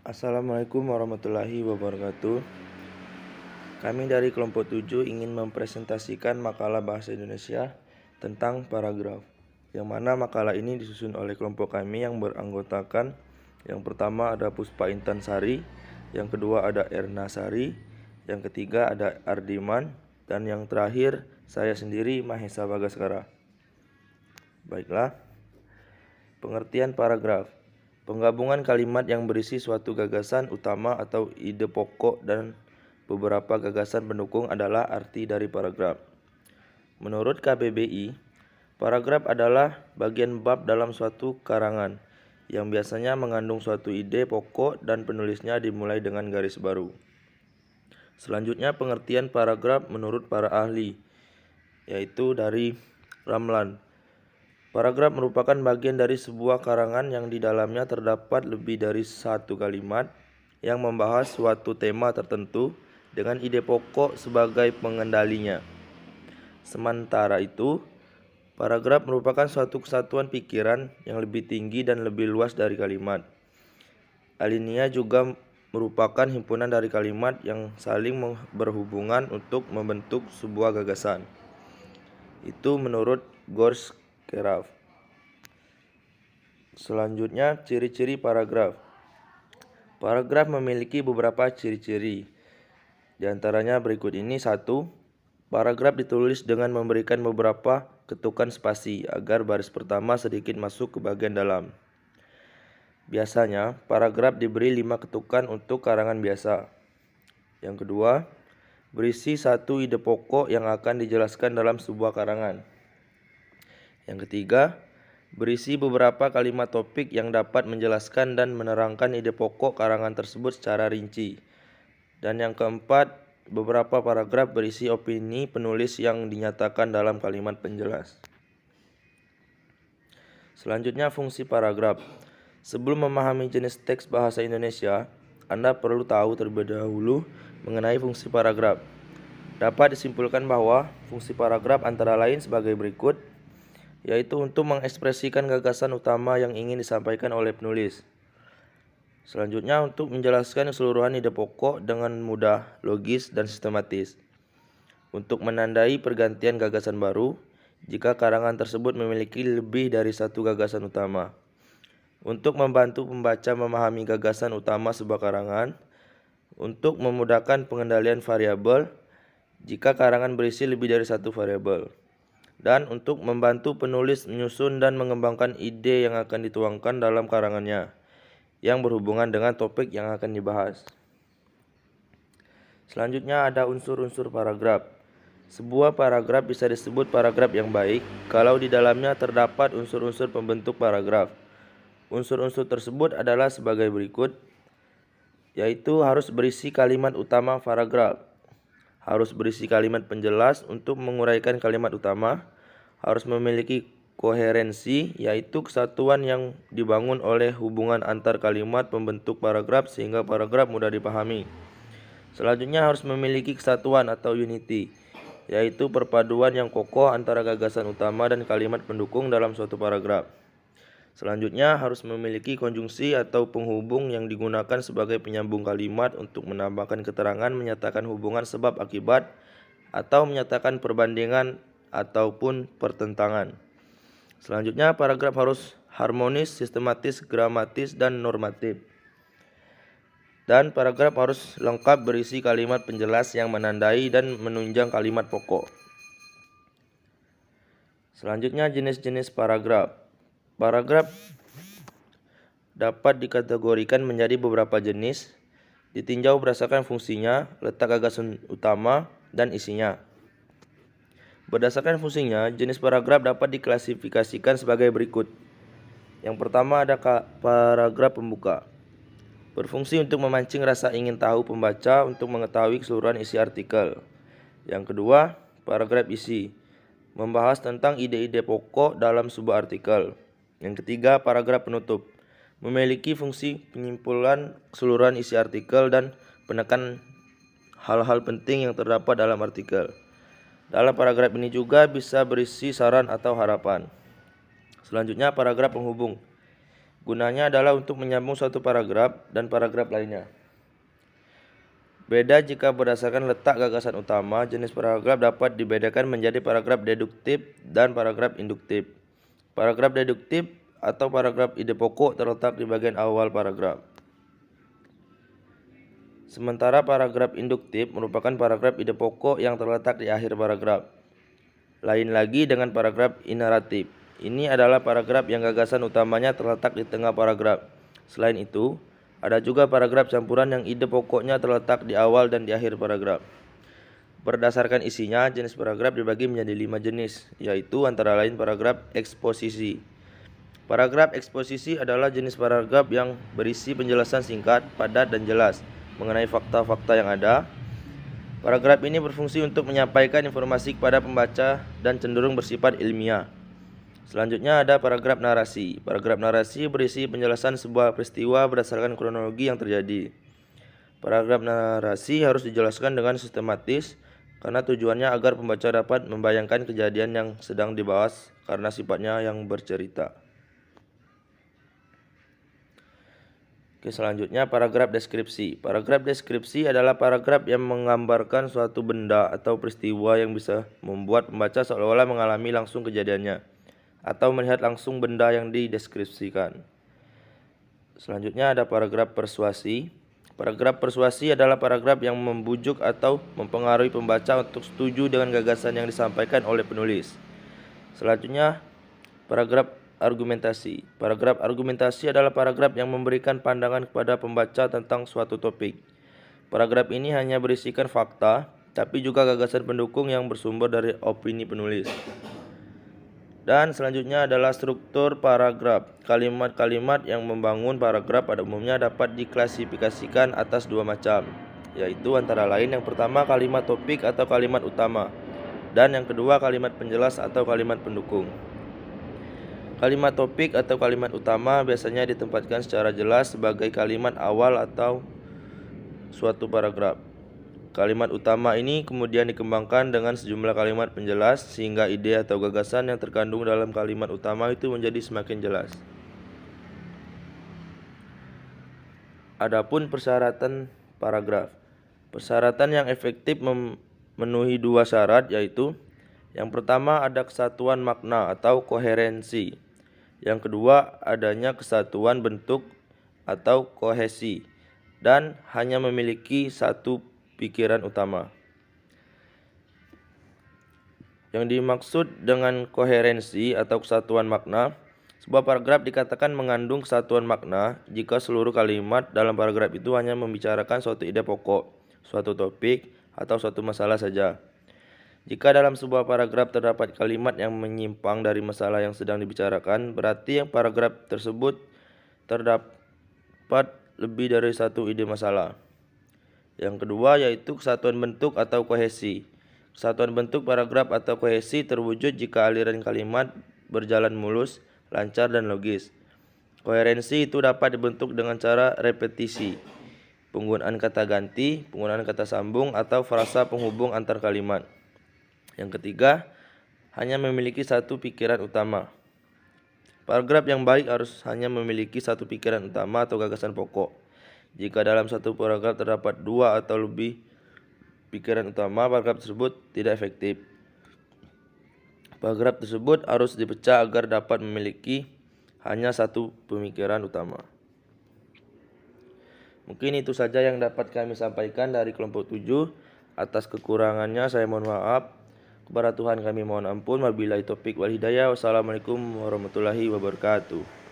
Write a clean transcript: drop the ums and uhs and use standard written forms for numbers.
Assalamualaikum warahmatullahi wabarakatuh. Kami dari kelompok 7 ingin mempresentasikan makalah bahasa Indonesia tentang paragraf, yang mana makalah ini disusun oleh kelompok kami yang beranggotakan yang pertama ada Puspa Intan Sari, yang kedua ada Erna Sari, yang ketiga ada Ardiman, dan yang terakhir saya sendiri Mahesa Bagaskara. Baiklah, pengertian paragraf. Penggabungan kalimat yang berisi suatu gagasan utama atau ide pokok dan beberapa gagasan pendukung adalah arti dari paragraf. Menurut KBBI, paragraf adalah bagian bab dalam suatu karangan yang biasanya mengandung suatu ide pokok dan penulisnya dimulai dengan garis baru. Selanjutnya pengertian paragraf menurut para ahli, yaitu dari Ramlan. Paragraf merupakan bagian dari sebuah karangan yang di dalamnya terdapat lebih dari satu kalimat yang membahas suatu tema tertentu dengan ide pokok sebagai pengendalinya. Sementara itu, paragraf merupakan suatu kesatuan pikiran yang lebih tinggi dan lebih luas dari kalimat. Alinea juga merupakan himpunan dari kalimat yang saling berhubungan untuk membentuk sebuah gagasan. Itu menurut Gorskeraf. Selanjutnya, ciri-ciri paragraf. Paragraf memiliki beberapa ciri-ciri. Di antaranya berikut ini. 1. Paragraf ditulis dengan memberikan beberapa ketukan spasi agar baris pertama sedikit masuk ke bagian dalam. Biasanya, paragraf diberi 5 ketukan untuk karangan biasa. Yang kedua, berisi satu ide pokok yang akan dijelaskan dalam sebuah karangan. Yang ketiga, berisi beberapa kalimat topik yang dapat menjelaskan dan menerangkan ide pokok karangan tersebut secara rinci. Dan yang keempat, beberapa paragraf berisi opini penulis yang dinyatakan dalam kalimat penjelas. Selanjutnya, fungsi paragraf. Sebelum memahami jenis teks bahasa Indonesia, Anda perlu tahu terlebih dahulu mengenai fungsi paragraf. Dapat disimpulkan bahwa fungsi paragraf antara lain sebagai berikut, yaitu untuk mengekspresikan gagasan utama yang ingin disampaikan oleh penulis. Selanjutnya, untuk menjelaskan keseluruhan ide pokok dengan mudah, logis, dan sistematis. Untuk menandai pergantian gagasan baru, jika karangan tersebut memiliki lebih dari satu gagasan utama. Untuk membantu pembaca memahami gagasan utama sebuah karangan. Untuk memudahkan pengendalian variabel, jika karangan berisi lebih dari satu variabel. Dan untuk membantu penulis menyusun dan mengembangkan ide yang akan dituangkan dalam karangannya yang berhubungan dengan topik yang akan dibahas. Selanjutnya ada unsur-unsur paragraf. Sebuah paragraf bisa disebut paragraf yang baik kalau di dalamnya terdapat unsur-unsur pembentuk paragraf. Unsur-unsur tersebut adalah sebagai berikut, yaitu harus berisi kalimat utama paragraf, harus berisi kalimat penjelas untuk menguraikan kalimat utama, harus memiliki koherensi, yaitu kesatuan yang dibangun oleh hubungan antar kalimat pembentuk paragraf sehingga paragraf mudah dipahami. Selanjutnya harus memiliki kesatuan atau unity, yaitu perpaduan yang kokoh antara gagasan utama dan kalimat pendukung dalam suatu paragraf. Selanjutnya harus memiliki konjungsi atau penghubung yang digunakan sebagai penyambung kalimat untuk menambahkan keterangan, menyatakan hubungan sebab akibat, atau menyatakan perbandingan ataupun pertentangan. Selanjutnya paragraf harus harmonis, sistematis, gramatis, dan normatif. Dan paragraf harus lengkap berisi kalimat penjelas yang menandai dan menunjang kalimat pokok. Selanjutnya jenis-jenis paragraf. Paragraf dapat dikategorikan menjadi beberapa jenis, ditinjau berdasarkan fungsinya, letak gagasan utama, dan isinya. Berdasarkan fungsinya, jenis paragraf dapat diklasifikasikan sebagai berikut. Yang pertama ada paragraf pembuka. Berfungsi untuk memancing rasa ingin tahu pembaca untuk mengetahui keseluruhan isi artikel. Yang kedua, paragraf isi. Membahas tentang ide-ide pokok dalam sebuah artikel. Yang ketiga, paragraf penutup. Memiliki fungsi penyimpulan keseluruhan isi artikel dan penekan hal-hal penting yang terdapat dalam artikel. Dalam paragraf ini juga bisa berisi saran atau harapan. Selanjutnya, paragraf penghubung. Gunanya adalah untuk menyambung suatu paragraf dan paragraf lainnya. Beda jika berdasarkan letak gagasan utama, jenis paragraf dapat dibedakan menjadi paragraf deduktif dan paragraf induktif. Paragraf deduktif atau paragraf ide pokok terletak di bagian awal paragraf. Sementara paragraf induktif merupakan paragraf ide pokok yang terletak di akhir paragraf. Lain lagi dengan paragraf inaratif. Ini adalah paragraf yang gagasan utamanya terletak di tengah paragraf. Selain itu, ada juga paragraf campuran yang ide pokoknya terletak di awal dan di akhir paragraf. Berdasarkan isinya, jenis paragraf dibagi menjadi 5 jenis, yaitu antara lain paragraf eksposisi. Paragraf eksposisi adalah jenis paragraf yang berisi penjelasan singkat, padat, dan jelas mengenai fakta-fakta yang ada. Paragraf ini berfungsi untuk menyampaikan informasi kepada pembaca dan cenderung bersifat ilmiah. Selanjutnya ada paragraf narasi. Paragraf narasi berisi penjelasan sebuah peristiwa berdasarkan kronologi yang terjadi. Paragraf narasi harus dijelaskan dengan sistematis karena tujuannya agar pembaca dapat membayangkan kejadian yang sedang dibahas karena sifatnya yang bercerita. Selanjutnya paragraf deskripsi. Paragraf deskripsi adalah paragraf yang menggambarkan suatu benda atau peristiwa yang bisa membuat pembaca seolah-olah mengalami langsung kejadiannya atau melihat langsung benda yang dideskripsikan. Selanjutnya ada paragraf persuasi. Paragraf persuasi adalah paragraf yang membujuk atau mempengaruhi pembaca untuk setuju dengan gagasan yang disampaikan oleh penulis. Selanjutnya paragraf argumentasi. Paragraf argumentasi adalah paragraf yang memberikan pandangan kepada pembaca tentang suatu topik. Paragraf ini hanya berisikan fakta, tapi juga gagasan pendukung yang bersumber dari opini penulis. Dan selanjutnya adalah struktur paragraf. Kalimat-kalimat yang membangun paragraf pada umumnya dapat diklasifikasikan atas 2 macam, yaitu antara lain yang pertama kalimat topik atau kalimat utama, dan yang kedua kalimat penjelas atau kalimat pendukung. Kalimat topik atau kalimat utama biasanya ditempatkan secara jelas sebagai kalimat awal atau suatu paragraf. Kalimat utama ini kemudian dikembangkan dengan sejumlah kalimat penjelas sehingga ide atau gagasan yang terkandung dalam kalimat utama itu menjadi semakin jelas. Adapun persyaratan paragraf. Persyaratan yang efektif memenuhi 2 syarat, yaitu yang pertama ada kesatuan makna atau koherensi. Yang kedua adanya kesatuan bentuk atau kohesi dan hanya memiliki satu pikiran utama. Yang dimaksud dengan koherensi atau kesatuan makna, sebuah paragraf dikatakan mengandung kesatuan makna jika seluruh kalimat dalam paragraf itu hanya membicarakan suatu ide pokok, suatu topik, atau suatu masalah saja. Jika dalam sebuah paragraf terdapat kalimat yang menyimpang dari masalah yang sedang dibicarakan, berarti yang paragraf tersebut terdapat lebih dari satu ide masalah. Yang kedua yaitu kesatuan bentuk atau kohesi. Kesatuan bentuk paragraf atau kohesi terwujud jika aliran kalimat berjalan mulus, lancar, dan logis. Koherensi itu dapat dibentuk dengan cara repetisi, penggunaan kata ganti, penggunaan kata sambung, atau frasa penghubung antar kalimat. Yang ketiga, hanya memiliki satu pikiran utama. Paragraf yang baik harus hanya memiliki satu pikiran utama atau gagasan pokok. Jika dalam satu paragraf terdapat 2 atau lebih pikiran utama, paragraf tersebut tidak efektif. Paragraf tersebut harus dipecah agar dapat memiliki hanya satu pemikiran utama. Mungkin itu saja yang dapat kami sampaikan dari kelompok 7. Atas kekurangannya saya mohon maaf. Kepada Tuhan kami mohon ampun. Wabillahi taufik wal hidayah. Wassalamualaikum warahmatullahi wabarakatuh.